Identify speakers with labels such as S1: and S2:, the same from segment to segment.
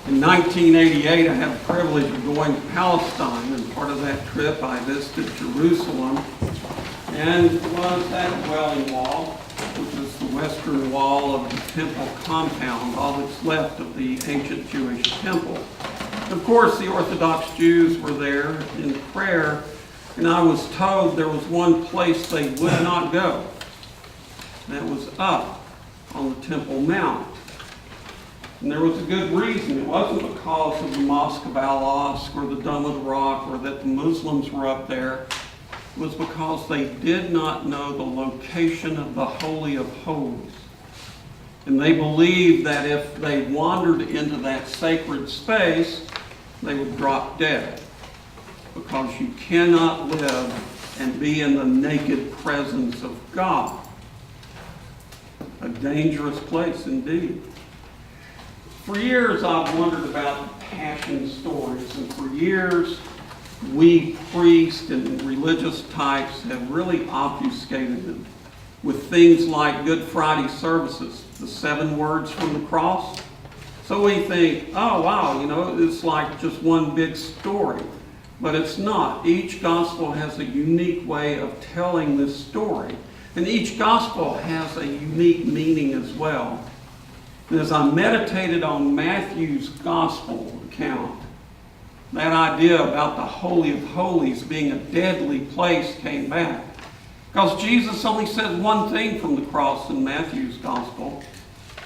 S1: In 1988, I had the privilege of going to Palestine, and part of that trip I visited Jerusalem and was at the Wailing Wall, which is the western wall of the temple compound, all that's left of the ancient Jewish temple. Of course, the Orthodox Jews were there in prayer, and I was told there was one place they would not go. That was up on the Temple Mount. And there was a good reason. It wasn't because of the Mosque of Al-Aqsa or the Dome of the Rock or that the Muslims were up there. It was because they did not know the location of the Holy of Holies. And they believed that if they wandered into that sacred space, they would drop dead. Because you cannot live and be in the naked presence of God. A dangerous place indeed. For years I've wondered about passion stories, and for years we priests and religious types have really obfuscated them with things like Good Friday services, the 7 words from the cross. So we think, oh wow, it's like just one big story. But it's not. Each gospel has a unique way of telling this story. And each gospel has a unique meaning as well. And as I meditated on Matthew's gospel account, that idea about the Holy of Holies being a deadly place came back. Because Jesus only says one thing from the cross in Matthew's gospel,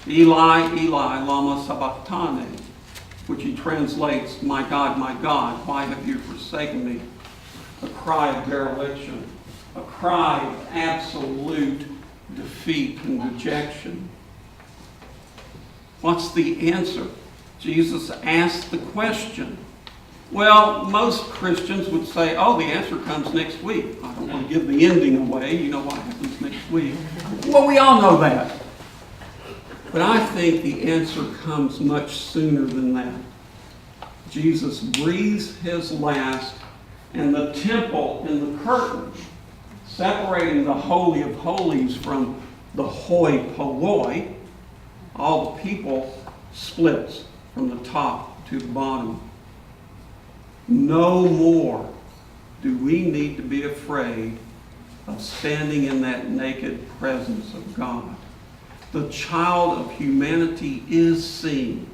S1: Eli, Eli, lama sabachthani, which he translates, my God, why have you forsaken me? A cry of dereliction, a cry of absolute defeat and rejection. What's the answer? Jesus asked the question. Well, most Christians would say, oh, the answer comes next week. I don't want to give the ending away. You know what happens next week. Well, we all know that. But I think the answer comes much sooner than that. Jesus breathes his last, and the temple and the curtain, separating the Holy of Holies from the hoi polloi, all the people splits from the top to the bottom. No more do we need to be afraid of standing in that naked presence of God. The child of humanity is seen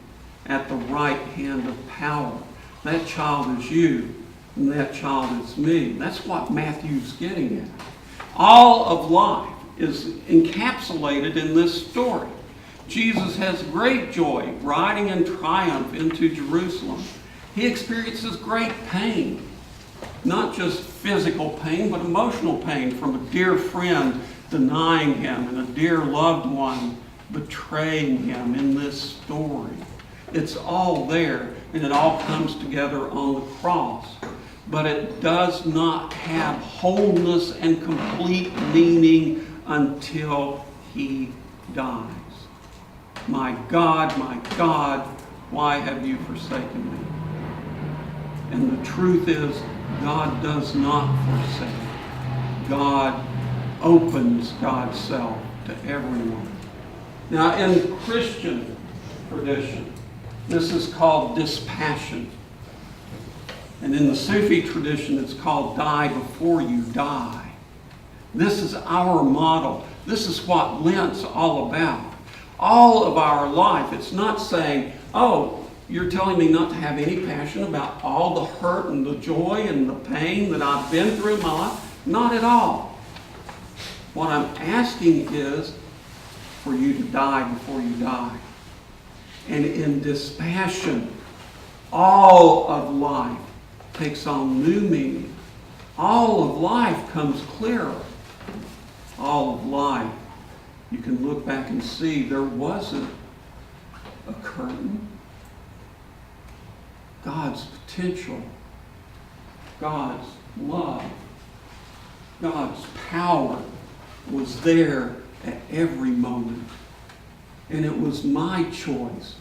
S1: at the right hand of power. That child is you, and that child is me. That's what Matthew's getting at. All of life is encapsulated in this story. Jesus has great joy riding in triumph into Jerusalem. He experiences great pain, not just physical pain, but emotional pain from a dear friend denying him and a dear loved one betraying him in this story. It's all there, and it all comes together on the cross. But it does not have wholeness and complete meaning until he dies. My God, why have you forsaken me? And the truth is, God does not forsake. God opens God's self to everyone. Now, in Christian tradition, this is called dispassion. And in the Sufi tradition, it's called die before you die. This is our model. This is what Lent's all about. All of our life, it's not saying, oh, you're telling me not to have any passion about all the hurt and the joy and the pain that I've been through in my life. Not at all. What I'm asking is for you to die before you die. And in dispassion, all of life takes on new meaning. All of life comes clearer. All of life, you can look back and see there wasn't a curtain. God's potential, God's love, God's power was there at every moment. And it was my choice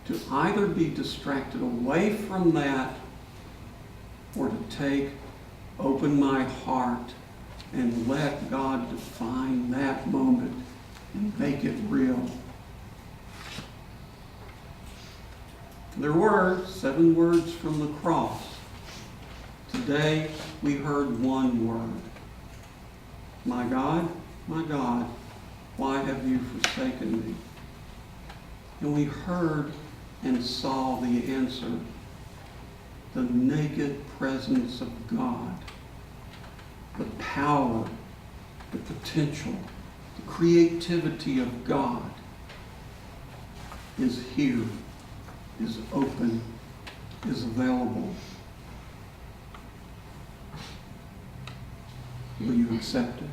S1: to either be distracted away from that or to open my heart and let God define that moment and make it real. There were 7 words from the cross. Today we heard one word. My God, why have you forsaken me? And we heard and saw the answer, the naked presence of God, the power, the potential, the creativity of God is here, is open, is available. Will you accept it?